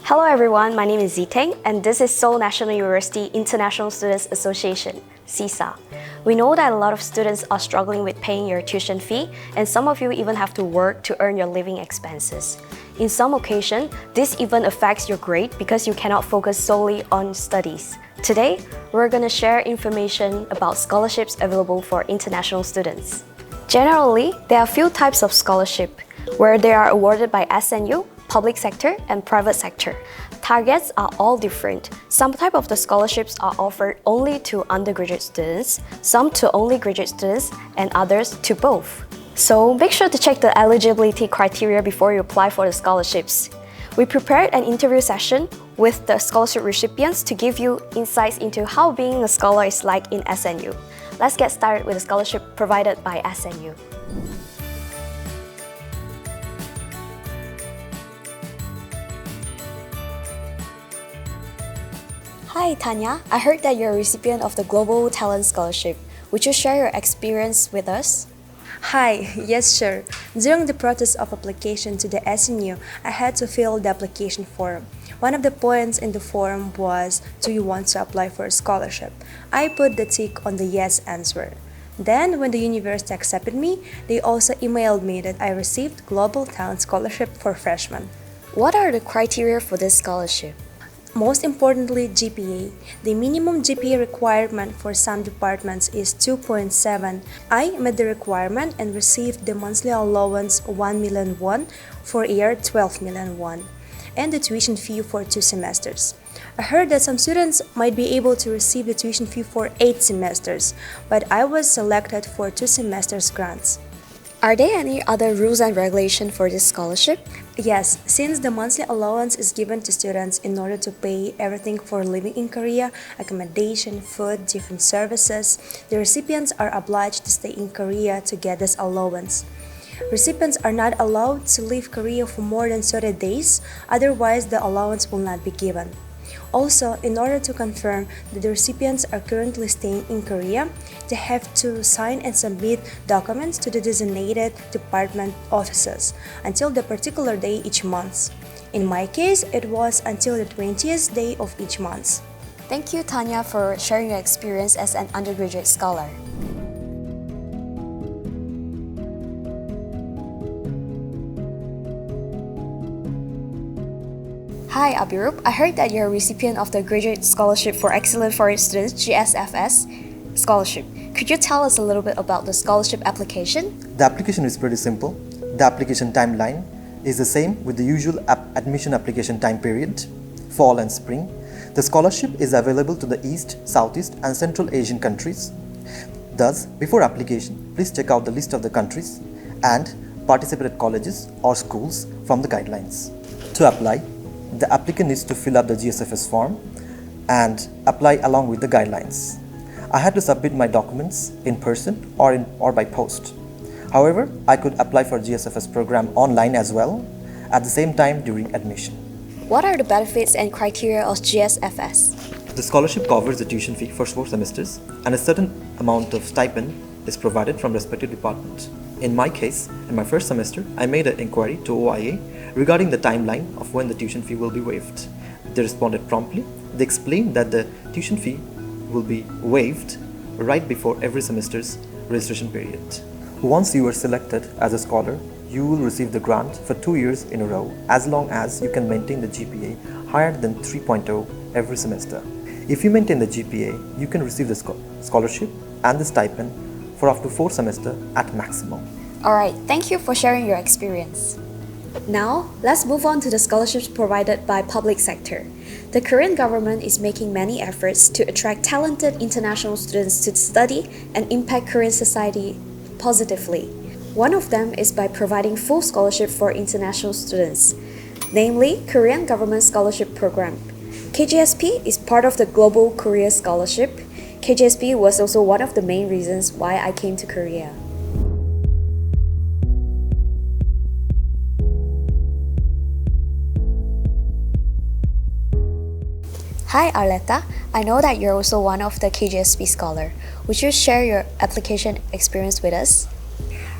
Hello everyone, my name is Ziteng and this is Seoul National University International Students Association, SISA. We know that a lot of students are struggling with paying your tuition fee and some of you even have to work to earn your living expenses. In some occasion, this even affects your grade because you cannot focus solely on studies. Today, we're going to share information about scholarships available for international students. Generally, there are a few types of scholarship where they are awarded by SNU, public sector, and private sector. Targets are all different. Some type of the scholarships are offered only to undergraduate students, some to only graduate students, and others to both. So make sure to check the eligibility criteria before you apply for the scholarships. We prepared an interview session with the scholarship recipients to give you insights into how being a scholar is like in SNU. Let's get started with the scholarship provided by SNU. Hi Tanya, I heard that you're a recipient of the Global Talent Scholarship. Would you share your experience with us? Hi, yes sure. During the process of application to the SNU, I had to fill the application form. One of the points in the form was, do you want to apply for a scholarship? I put the tick on the yes answer. Then, when the university accepted me, they also emailed me that I received Global Talent Scholarship for freshmen. What are the criteria for this scholarship? Most importantly, GPA. The minimum GPA requirement for some departments is 2.7. I met the requirement and received the monthly allowance 1 million won for a year 12 million won and the tuition fee for 2 semesters. I heard that some students might be able to receive the tuition fee for 8 semesters, but I was selected for 2 semesters grants. Are there any other rules and regulations for this scholarship? Yes, since the monthly allowance is given to students in order to pay everything for living in Korea, accommodation, food, different services, the recipients are obliged to stay in Korea to get this allowance. Recipients are not allowed to leave Korea for more than 30 days, otherwise the allowance will not be given. Also, in order to confirm that the recipients are currently staying in Korea, they have to sign and submit documents to the designated department offices until the particular day each month. In my case, it was until the 20th day of each month. Thank you, Tanya, for sharing your experience as an undergraduate scholar. Hi, Abirup. I heard that you're a recipient of the Graduate Scholarship for Excellent Foreign Students GSFS scholarship. Could you tell us a little bit about the scholarship application? The application is pretty simple. The application timeline is the same with the usual admission application time period, fall and spring. The scholarship is available to the East, Southeast and Central Asian countries. Thus, before application, please check out the list of the countries and participated colleges or schools from the guidelines. To apply, the applicant needs to fill up the GSFS form and apply along with the guidelines. I had to submit my documents in person or by post. However, I could apply for GSFS program online as well at the same time during admission. What are the benefits and criteria of GSFS? The scholarship covers the tuition fee for 4 semesters and a certain amount of stipend is provided from respective department. In my case, in my first semester, I made an inquiry to OIA regarding the timeline of when the tuition fee will be waived. They responded promptly. They explained that the tuition fee will be waived right before every semester's registration period. Once you are selected as a scholar, you will receive the grant for 2 years in a row as long as you can maintain the GPA higher than 3.0 every semester. If you maintain the GPA, you can receive the scholarship and the stipend for up to 4 semesters at maximum. Alright, thank you for sharing your experience. Now, let's move on to the scholarships provided by public sector. The Korean government is making many efforts to attract talented international students to study and impact Korean society positively. One of them is by providing full scholarship for international students, namely Korean Government Scholarship Program. KGSP is part of the Global Korea Scholarship. KGSP was also one of the main reasons why I came to Korea. Hi Arletta, I know that you're also one of the KGSP scholar. Would you share your application experience with us?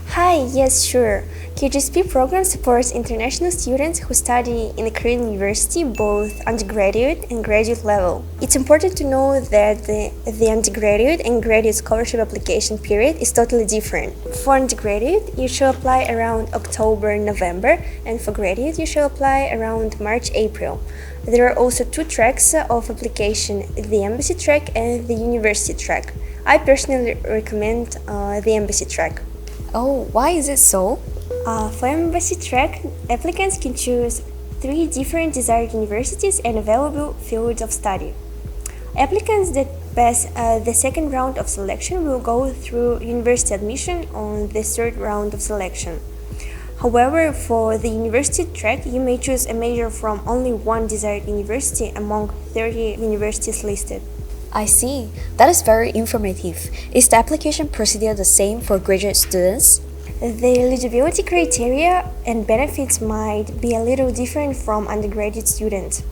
Hi, yes, sure. KGSP program supports international students who study in a Korean university, both undergraduate and graduate level. It's important to know that the undergraduate and graduate scholarship application period is totally different. For undergraduate, you should apply around October, November, and for graduate, you should apply around March, April. There are also two tracks of application, the embassy track and the university track. I personally recommend the embassy track. Oh, why is it so? For embassy track, applicants can choose 3 different desired universities and available fields of study. Applicants that pass the second round of selection will go through university admission on the third round of selection. However, for the university track, you may choose a major from only one desired university among 30 universities listed. I see. That is very informative. Is the application procedure the same for graduate students? The eligibility criteria and benefits might be a little different from undergraduate students.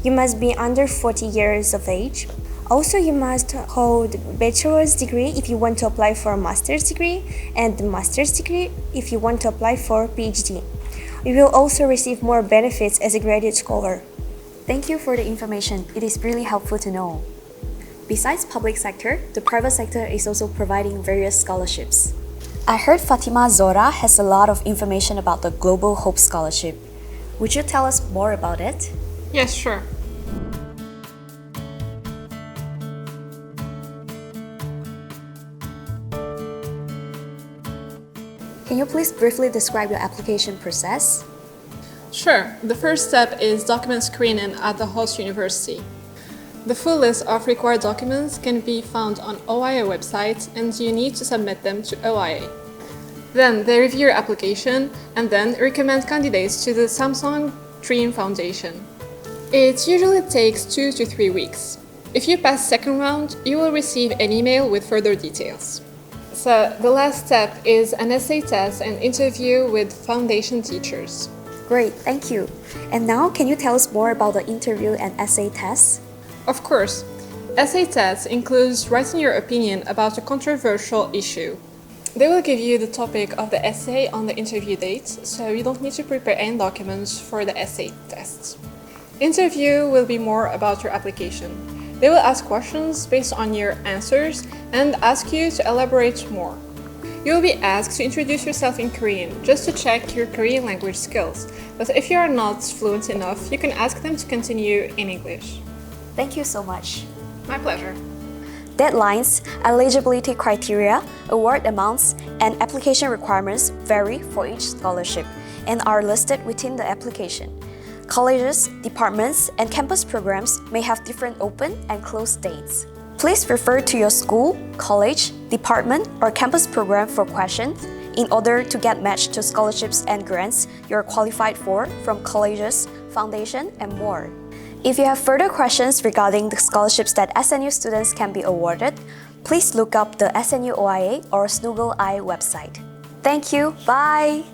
You must be under 40 years of age. Also, you must hold bachelor's degree if you want to apply for a master's degree, and the master's degree if you want to apply for a PhD. You will also receive more benefits as a graduate scholar. Thank you for the information. It is really helpful to know. Besides public sector, the private sector is also providing various scholarships. I heard Fatima Zora has a lot of information about the Global Hope Scholarship. Would you tell us more about it? Yes, sure. Can you please briefly describe your application process? Sure. The first step is document screening at the host university. The full list of required documents can be found on OIA website, and you need to submit them to OIA. Then they review your application and then recommend candidates to the Samsung Dream Foundation. It usually takes 2 to 3 weeks. If you pass second round, you will receive an email with further details. So the last step is an essay test and interview with foundation teachers. Great, thank you. And now, can you tell us more about the interview and essay tests? Of course, essay tests includes writing your opinion about a controversial issue. They will give you the topic of the essay on the interview date, so you don't need to prepare any documents for the essay tests. Interview will be more about your application. They will ask questions based on your answers and ask you to elaborate more. You will be asked to introduce yourself in Korean, just to check your Korean language skills. But if you are not fluent enough, you can ask them to continue in English. Thank you so much. My pleasure. Deadlines, eligibility criteria, award amounts, and application requirements vary for each scholarship and are listed within the application. Colleges, departments, and campus programs may have different open and closed dates. Please refer to your school, college, department, or campus program for questions in order to get matched to scholarships and grants you're qualified for from colleges, foundation, and more. If you have further questions regarding the scholarships that SNU students can be awarded, please look up the SNU OIA or Snoogle I website. Thank you, bye!